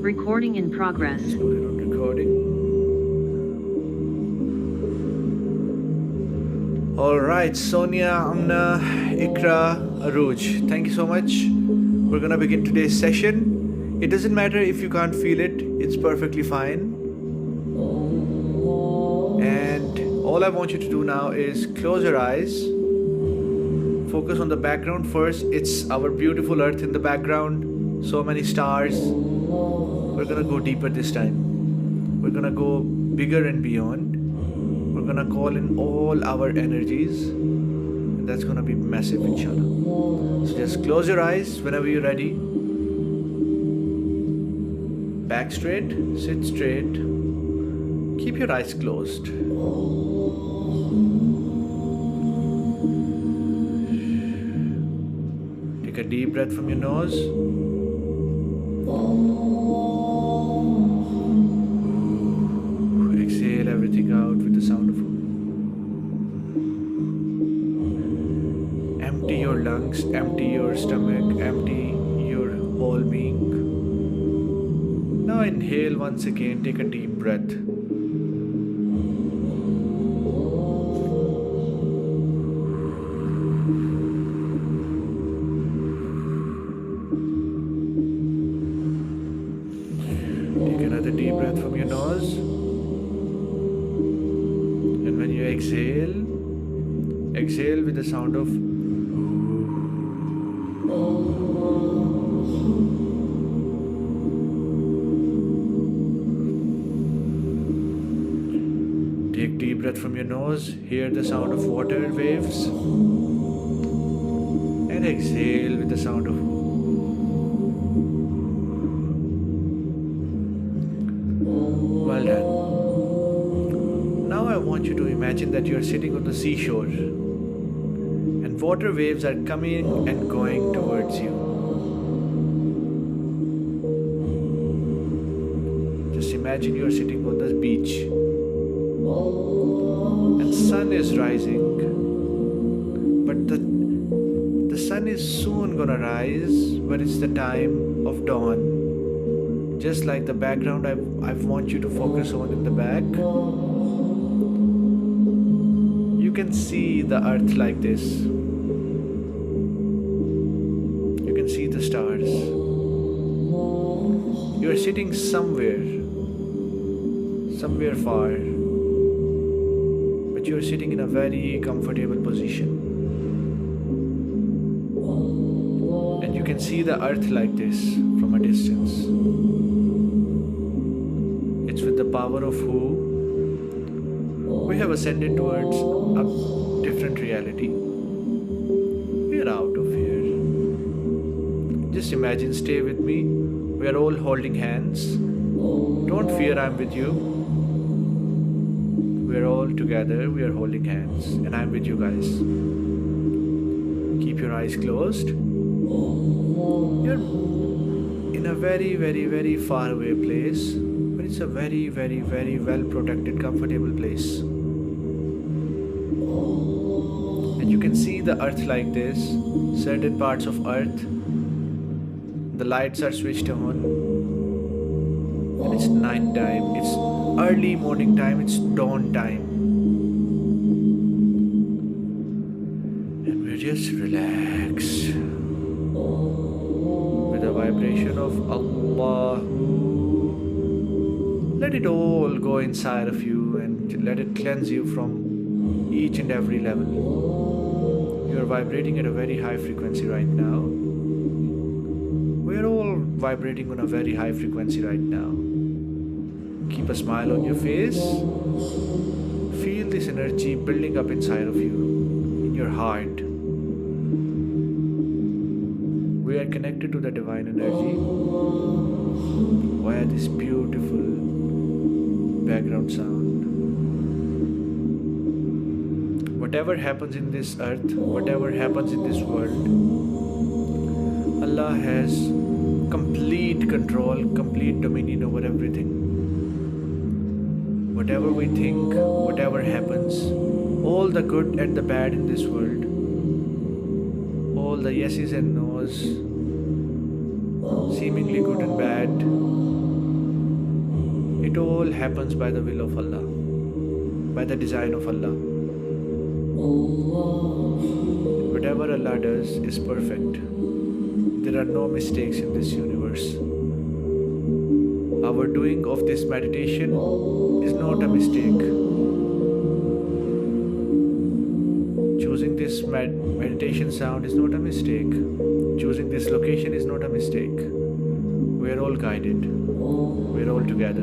Recording in progress. Just put it on recording. Alright, Sonia, Amna, Ikra, Aruj, thank you so much. We're gonna begin today's session. It doesn't matter if you can't feel it, it's perfectly fine. And all I want you to do now is close your eyes. Focus on the background first. It's our beautiful earth in the background. So many stars. We're gonna go deeper this time. We're gonna go bigger and beyond. We're gonna call in all our energies. And that's gonna be massive, inshallah. So just close your eyes whenever you're ready. Back straight, sit straight. Keep your eyes closed. Take a deep breath from your nose. Exhale everything out with the sound of empty your lungs, empty your stomach, empty your whole being. Now inhale once again, take a deep breath. Take another deep breath from your nose. And when you exhale, exhale with the sound of take deep breath from your nose, hear the sound of water waves, and exhale with the sound of well done. Now I want you to imagine that you are sitting on the seashore and water waves are coming and going towards you. Just imagine you are sitting on the beach and sun is rising, but the sun is soon gonna rise, but it's the time of dawn. Just like the background I want you to focus on in the back. You can see the earth like this. You can see the stars. You are sitting somewhere far, but you are sitting in a very comfortable position. And you can see the earth like this from a distance. It's with the power of who we have ascended towards a different reality. We are out of here. Just imagine, stay with me. We are all holding hands. Don't fear, I'm with you. We are all together, we are holding hands, and I'm with you guys. Keep your eyes closed. You're in a very, very, very far away place, but it's a very, very, very well protected, comfortable place. And you can see the earth like this, certain parts of earth. The lights are switched on. And it's night time, it's early morning time, it's dawn time. And we're just relaxed with the vibration of Allah. Let it all go inside of you and let it cleanse you from each and every level. You are vibrating at a very high frequency right now. We are all vibrating on a very high frequency right now. Keep a smile on your face. Feel this energy building up inside of you, in your heart. We are connected to the divine energy via this beautiful background sound. Whatever happens in this earth, whatever happens in this world, Allah has complete control, complete dominion over everything. Whatever we think, whatever happens, all the good and the bad in this world, all the yeses and nos, seemingly good and bad, it all happens by the will of Allah, by the design of Allah. Whatever Allah does is perfect. There are no mistakes in this universe. Our doing of this meditation is not a mistake. Choosing this meditation sound is not a mistake. Choosing this location is not a mistake. We are all guided. We are all together.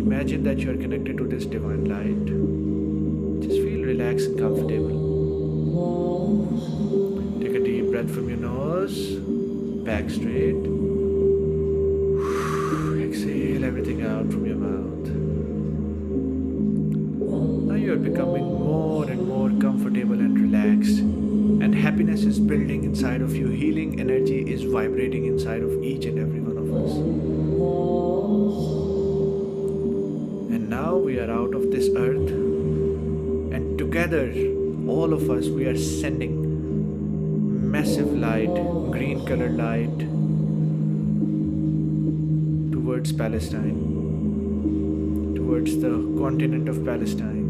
Imagine that you are connected to this divine light. Just feel relaxed and comfortable. Take a deep breath from your nose, back straight. Exhale everything out from your mouth. Now you are becoming more and more comfortable and relaxed, and happiness is building inside of you. Healing energy is vibrating inside of each and every one of us. And now we are out of this earth, and together, all of us, we are sending massive light, green colored light, towards Palestine, towards the continent of Palestine.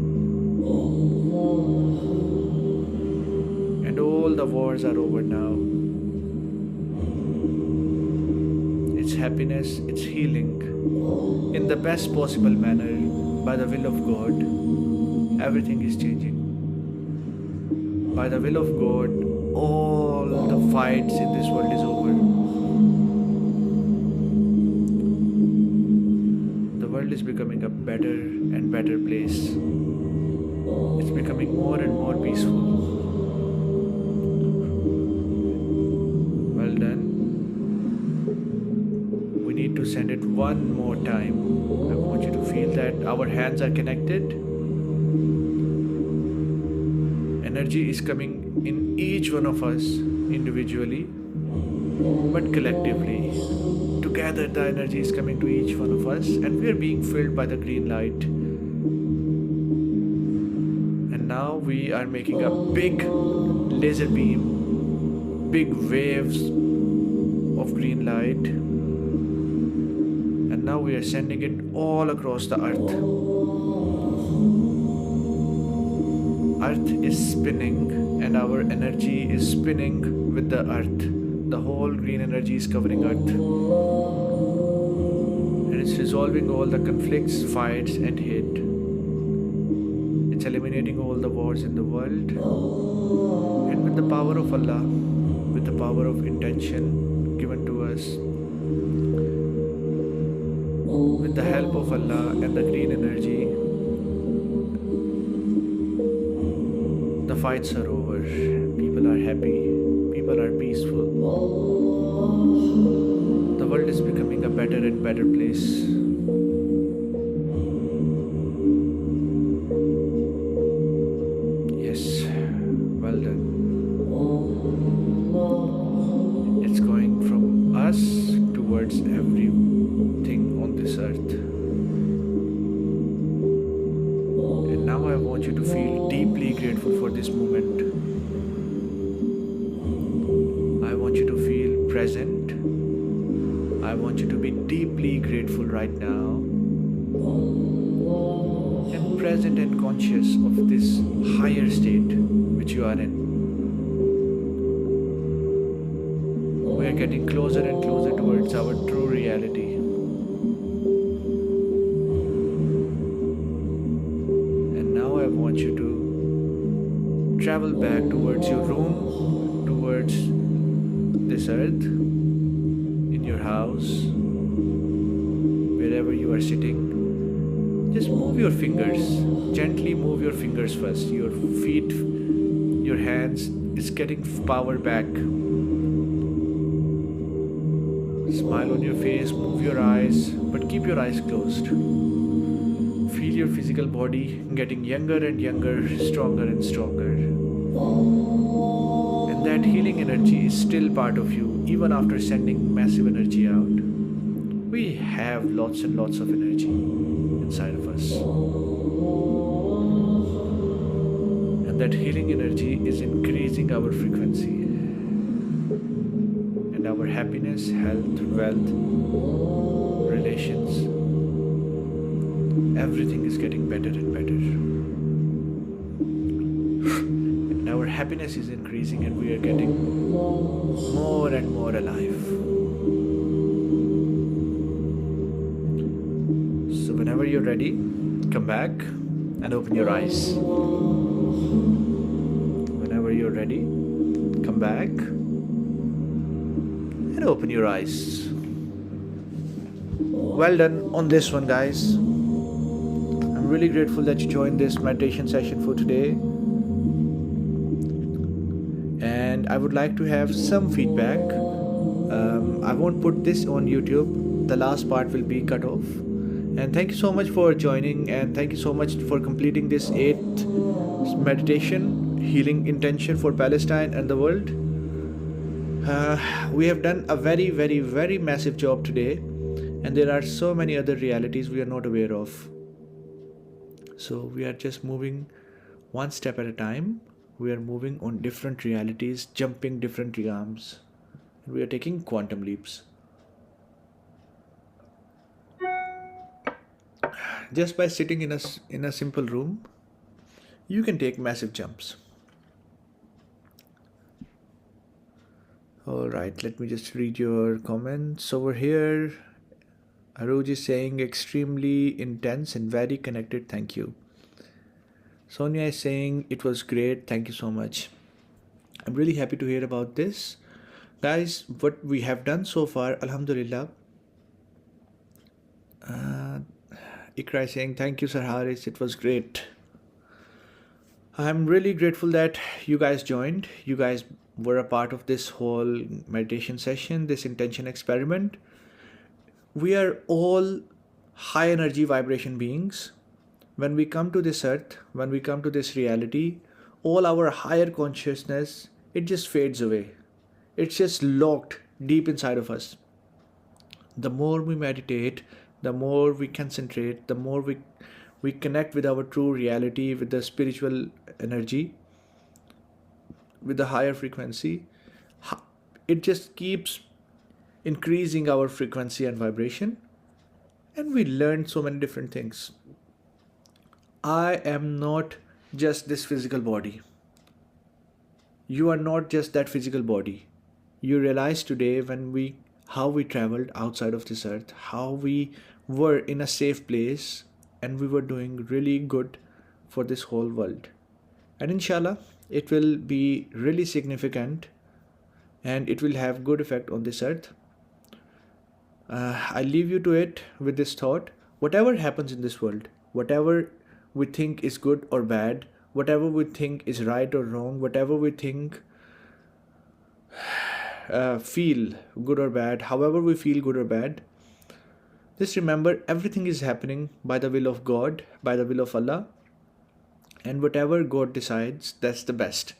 And all the wars are over now. It's happiness, it's healing in the best possible manner. By the will of God, everything is changing. By the will of God, all the fights in this world is over. The world is becoming a better and better place. It's becoming more and more peaceful. Well done. We need to send it one more time. I want you to feel that our hands are connected. Energy is coming in each one of us individually, but collectively. Together the energy is coming to each one of us, and we are being filled by the green light. And now we are making a big laser beam, big waves of green light, and now we are sending it all across the earth. Earth is spinning, and our energy is spinning with the earth. The whole green energy is covering earth, and it's resolving all the conflicts, fights and hate. It's eliminating all the wars in the world, and with the power of Allah, with the power of intention given to us, with the help of Allah and the green energy, the fights are over. People are happy. People are peaceful. The world is becoming a better and better place. Yes, well done. It's going from us towards everything on this earth. And now I want you to feel deeply grateful for this moment. I want you to feel present. I want you to be deeply grateful right now, and present and conscious of this higher state which you are in. We are getting closer and closer towards our true reality. And now I want you to travel back towards your room, towards this earth, in your house, wherever you are sitting. Just move your fingers, gently move your fingers first, your feet, your hands. It's getting power back. Smile on your face, move your eyes, but keep your eyes closed. Feel your physical body getting younger and younger, stronger and stronger. And that healing energy is still part of you, even after sending massive energy out. We have lots and lots of energy inside of us. And that healing energy is increasing our frequency. And and our happiness, health, wealth, relations, everything is getting better and better. And our happiness is increasing and we are getting more and more alive. So whenever you're ready, come back and open your eyes. Whenever you're ready, come back and open your eyes. Well done on this one, guys. I'm really grateful that you joined this meditation session for today. And I would like to have some feedback. I won't put this on YouTube. The last part will be cut off. And thank you so much for joining, and thank you so much for completing this 8th meditation, healing intention for Palestine and the world. We have done a very, very, very massive job today, and there are so many other realities we are not aware of. So we are just moving one step at a time. We are moving on different realities, jumping different realms. We are taking quantum leaps. Just by sitting in a simple room, you can take massive jumps. All right, let me just read your comments over here. Aruj is saying extremely intense and very connected. Thank you. Sonia is saying it was great. Thank you so much. I'm really happy to hear about this. Guys, what we have done so far, Alhamdulillah. Ikra is saying, thank you, Sir Haris. It was great. I'm really grateful that you guys joined. You guys were a part of this whole meditation session, this intention experiment. We are all high energy vibration beings. When we come to this earth, when we come to this reality, all our higher consciousness, it just fades away. It's just locked deep inside of us. The more we meditate, the more we concentrate, the more we connect with our true reality, with the spiritual energy, with the higher frequency, it just keeps increasing our frequency and vibration, and we learn so many different things. I am not just this physical body. You are not just that physical body. You realize today how we traveled outside of this earth, how we were in a safe place, and we were doing really good for this whole world. And inshallah, it will be really significant and it will have good effect on this earth. I leave you to it with this thought. Whatever happens in this world, whatever we think is good or bad, whatever we think is right or wrong, whatever we think feel good or bad, however we feel good or bad, just remember everything is happening by the will of God, by the will of Allah, and whatever God decides, that's the best.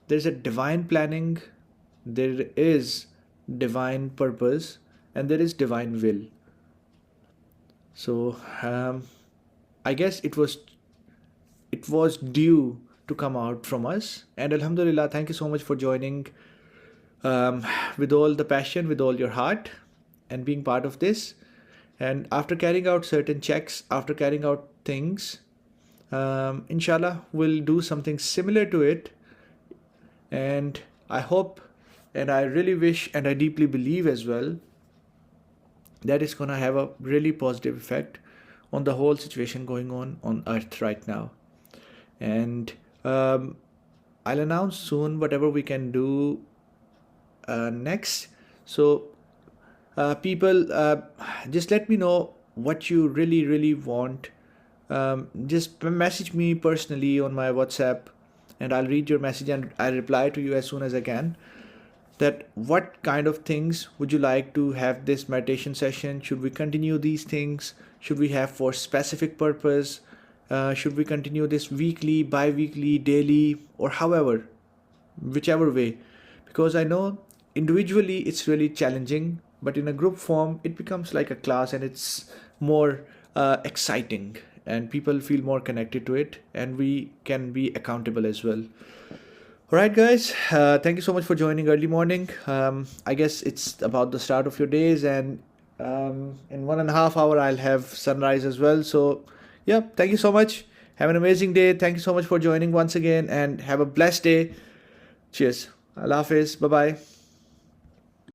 There's a divine planning, there is divine purpose, and there is divine will. So I guess it was due to come out from us, and Alhamdulillah, thank you so much for joining with all the passion, with all your heart, and being part of this. And after carrying out certain checks, after carrying out things, inshallah we'll do something similar to it. And I hope, and I really wish, and I deeply believe as well, that it's gonna have a really positive effect on the whole situation going on earth right now. And I'll announce soon whatever we can do next. So people, just let me know what you really want. Just message me personally on my WhatsApp, and I'll read your message and I'll reply to you as soon as I can. That what kind of things would you like to have this meditation session? Should we continue these things? Should we have for specific purpose? Should we continue this weekly, bi-weekly, daily, or however, whichever way? Because I know individually it's really challenging, but in a group form it becomes like a class, and it's more exciting, and people feel more connected to it, and we can be accountable as well. All right, guys. Thank you so much for joining early morning. I guess it's about the start of your days, and in 1.5 hours I'll have sunrise as well. So, yeah, thank you so much. Have an amazing day. Thank you so much for joining once again, and have a blessed day. Cheers. Allah Hafiz. Bye bye.